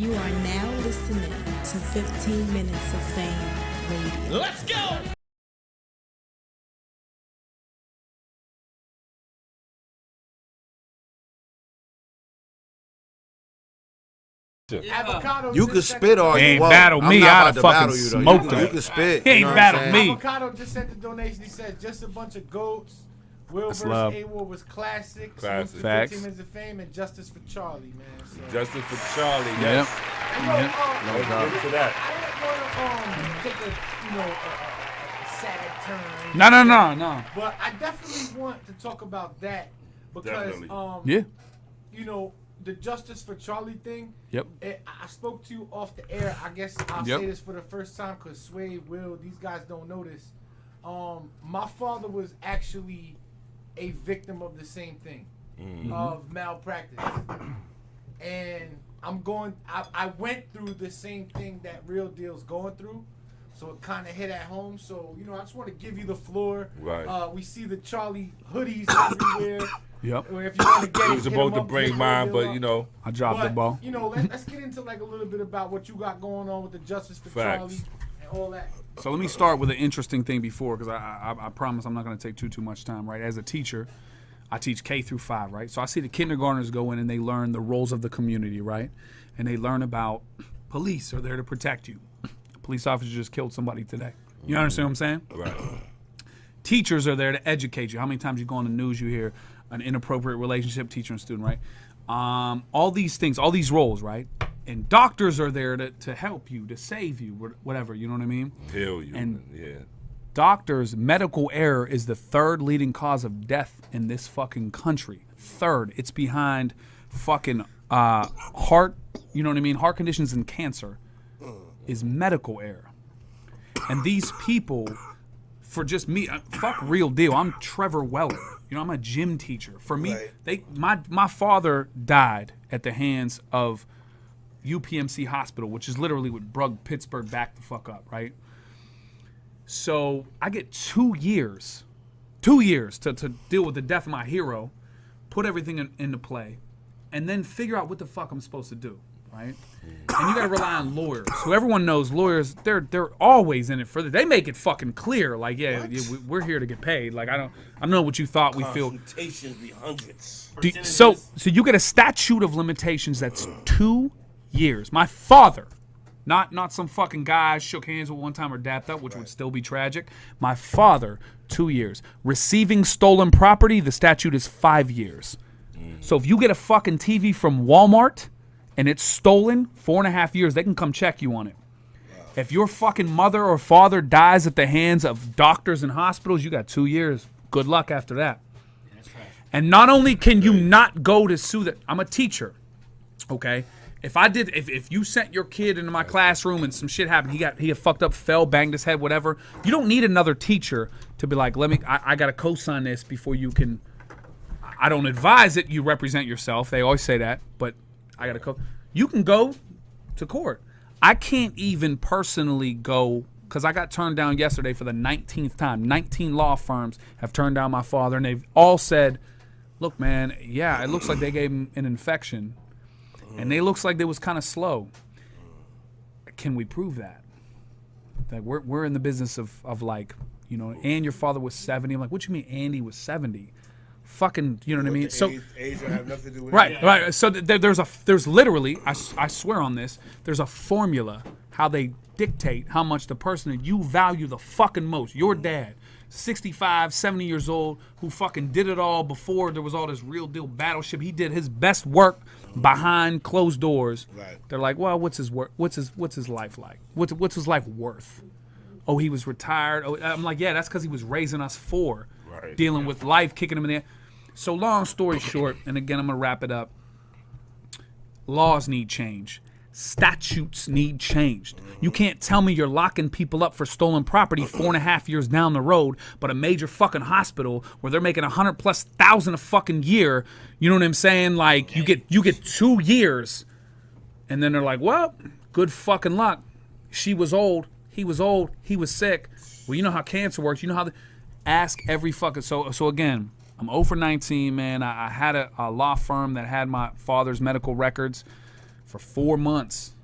You are now listening to 15 Minutes of Fame Radio. Let's go! Avocado You can spit all He you ain't want. battle I'm me, not I'd about have to fucking battle you, though. smoked You him. can spit. He you ain't know what battle I'm me. saying? Avocado just sent the donation. He said just a bunch of goats. Will versus love. A-War was classic. Classic. Facts. 15 Minutes of Fame and Justice for Charlie, man. So. Justice for Charlie, Yep. yes. And yo, Yep. Let's get into that. I don't want to take a sad turn. No. But I definitely want to talk about that because Definitely. Yeah. you know, the Justice for Charlie thing. Yep. I spoke to you off the air. I guess I'll Yep. say this for the first time because Sway, Will, these guys don't know this. My father was actually a victim of the same thing, of malpractice. And I went through the same thing that Real Deal's going through. So it kind of hit at home. So, I just want to give you the floor. Right. We see the Charlie hoodies everywhere. Yep. Or if you want to get He it, was hit supposed him to up, bring hit mine, Real but Deal up. I dropped the ball. Let's get into like a little bit about what you got going on with the Justice for Facts. Charlie and all that. So let me start with an interesting thing before, because I promise I'm not going to take too much time, right? As a teacher, I teach K through 5, right? So I see the kindergartners go in and they learn the roles of the community, right? And they learn about police are there to protect you. A police officer just killed somebody today. You understand what I'm saying? Right. Teachers are there to educate you. How many times you go on the news, you hear an inappropriate relationship, teacher and student, right? All these things, all these roles, right? And doctors are there to help you, to save you, whatever, you know what I mean? Heal you. And- yeah. Doctors, medical error is the third leading cause of death in this fucking country. Third. It's behind fucking heart, you know what I mean? Heart conditions and cancer is medical error. And these people, for just me, fuck Real Deal. I'm Trevor Weller. I'm a gym teacher. For me, my father died at the hands of UPMC Hospital, which is literally what brought Pittsburgh back the fuck up, right? So I get 2 years to deal with the death of my hero, put everything into play, and then figure out what the fuck I'm supposed to do, right? And you gotta rely on lawyers. So everyone knows lawyers, they're always in it for they make it fucking clear, like, we're here to get paid. Like, I don't know what you thought we feel. Consultations be hundreds. So you get a statute of limitations that's 2 years. My father, not some fucking guy I shook hands with one time or dapped up, which would still be tragic. My father, 2 years. Receiving stolen property, the statute is 5 years. So if you get a fucking TV from Walmart and it's stolen, 4.5 years, they can come check you on it. If your fucking mother or father dies at the hands of doctors and hospitals, you got 2 years. Good luck after that. And not only can you not go to sue that, I'm a teacher, okay? If you sent your kid into my classroom and some shit happened, he got fucked up, fell, banged his head, whatever, you don't need another teacher to be like, I gotta co-sign this before you can. I don't advise it. You represent yourself. They always say that, but I gotta you can go to court. I can't even personally go because I got turned down yesterday for the 19th time. 19 law firms have turned down my father, and they've all said, look, man, yeah, it looks like they gave him an infection. And they looks like they was kind of slow. Can we prove that? That we're in the business of like, and your father was 70. I'm like, what you mean Andy was 70? Fucking, you know what I mean? So age don't have nothing to do with right, it. right. So there's literally, I swear on this, there's a formula how they dictate how much the person that you value the fucking most, your dad, 65, 70 years old, who fucking did it all before there was all this Real Deal battleship. He did his best work behind closed doors. Right. They're like, well, what's his work? What's his life like? What's his life worth? Oh, he was retired. Oh, I'm like, yeah, that's because he was raising us four, Right. dealing with life, kicking him in the air. So long story short, and again, I'm gonna wrap it up. Laws need change. Statutes need changed. You can't tell me you're locking people up for stolen property 4.5 years down the road, but a major fucking hospital where they're making $100,000+ a fucking year, you know what I'm saying? Like you get 2 years, and then they're like, well, good fucking luck. She was old, he was old, he was sick. Well, you know how cancer works. You know how ask every fucking so again, I'm 0 for 19, man. I had a law firm that had my father's medical records for 4 months.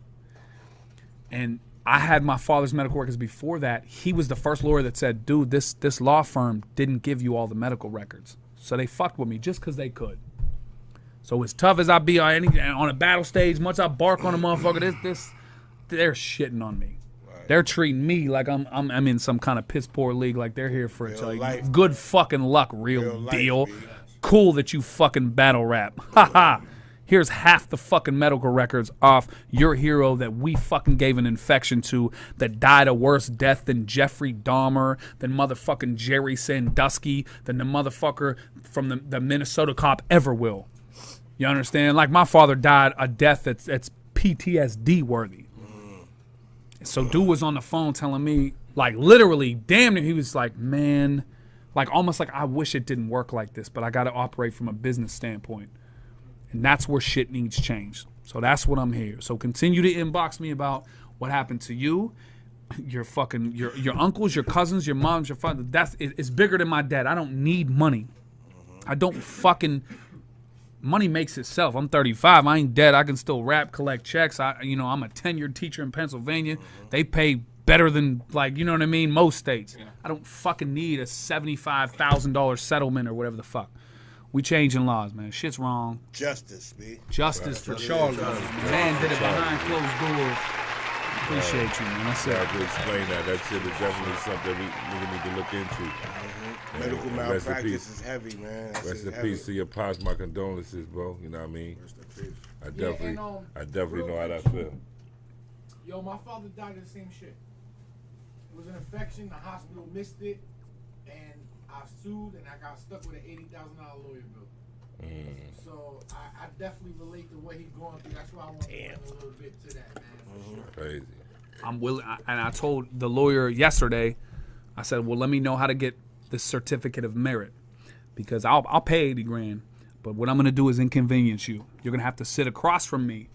And I had my father's medical records before that. He was the first lawyer that said, dude, this law firm didn't give you all the medical records. So they fucked with me just because they could. So as tough as I be on a battle stage, much I bark on a motherfucker, they're shitting on me. Right. They're treating me like I'm in some kind of piss poor league, like they're here for it. Like, good fucking luck, real deal. Life, cool that you fucking battle rap. Ha ha. Here's half the fucking medical records off your hero that we fucking gave an infection to, that died a worse death than Jeffrey Dahmer, than motherfucking Jerry Sandusky, than the motherfucker from the Minnesota cop ever will. You understand? Like, my father died a death that's PTSD worthy. So dude was on the phone telling me, like, literally, damn near, he was like, man, like, almost like, I wish it didn't work like this, but I got to operate from a business standpoint. And that's where shit needs change. So that's what I'm here. So continue to inbox me about what happened to you, your uncles, your cousins, your moms, your father. It's bigger than my dad. I don't need money. I don't fucking... Money makes itself. I'm 35. I ain't dead. I can still rap, collect checks. I'm a tenured teacher in Pennsylvania. They pay better than, like, you know what I mean, most states. Yeah. I don't fucking need a $75,000 settlement or whatever the fuck. We changing laws, man. Shit's wrong. Justice, B. Justice for Charlie. Man did it behind closed doors. Appreciate you, man. That's it. I have to explain that. That shit is definitely something we need to look into. Medical malpractice is heavy, man. Rest in peace to your pops. My condolences, bro. You know what I mean? Rest in peace. I definitely know how that feel. Yo, my father died of the same shit. It was an infection. The hospital missed it, and I sued, and I got stuck with an $80,000 lawyer bill. So I definitely relate to what he's going through. That's why I want to bring a little bit to that, man. Crazy. I'm willing, and I told the lawyer yesterday, I said, well, let me know how to get this certificate of merit, because I'll pay 80 grand, but what I'm going to do is inconvenience you. You're going to have to sit across from me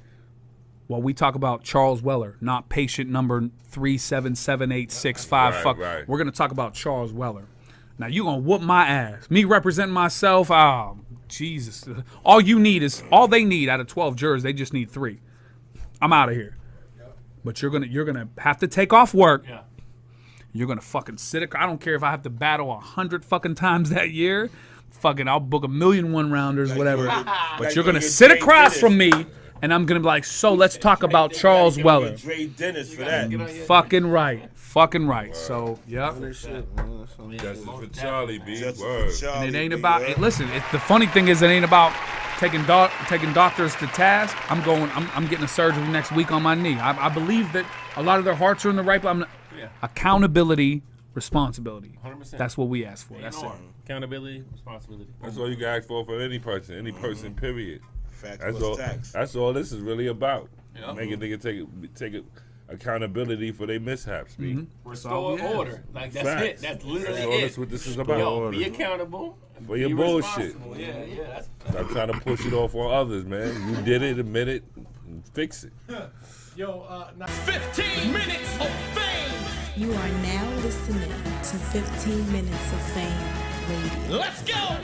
while we talk about Charles Weller, not patient number 3778655. Right. We're going to talk about Charles Weller. Now, you're going to whoop my ass. Me representing myself, oh, Jesus. All they need out of 12 jurors, they just need 3. I'm out of here. But you're gonna have to take off work. Yeah. You're gonna fucking sit. I don't care if I have to battle 100 fucking times that year. Fucking, I'll book 1,000,000 one-rounders, whatever. But you're gonna sit across from me, and I'm gonna be like, so let's talk about Charles Weller. Dre Dennis for that. Fucking right. So, yep. Justice for Charlie, B. Word. And it ain't about. Listen, the funny thing is, it ain't about taking doctors to task. I'm getting a surgery next week on my knee. I believe that a lot of their hearts are in the right place. Accountability, responsibility. 100%. That's what we ask for. That's it. Accountability, responsibility. That's all you can ask for any person, period. Facts. That's all this is really about. Yeah. Make a nigga take accountability for their mishaps, B. Restore order. Like, that's Facts. it. That's literally That's all it. that's what this is about. Yo, be accountable. For your be bullshit. responsible. Yeah. Stop trying to push it off on others, man. You did it, admit it, and fix it. Yo, 15 minutes of fame. You are now listening to 15 Minutes of Fame Radio. Let's go.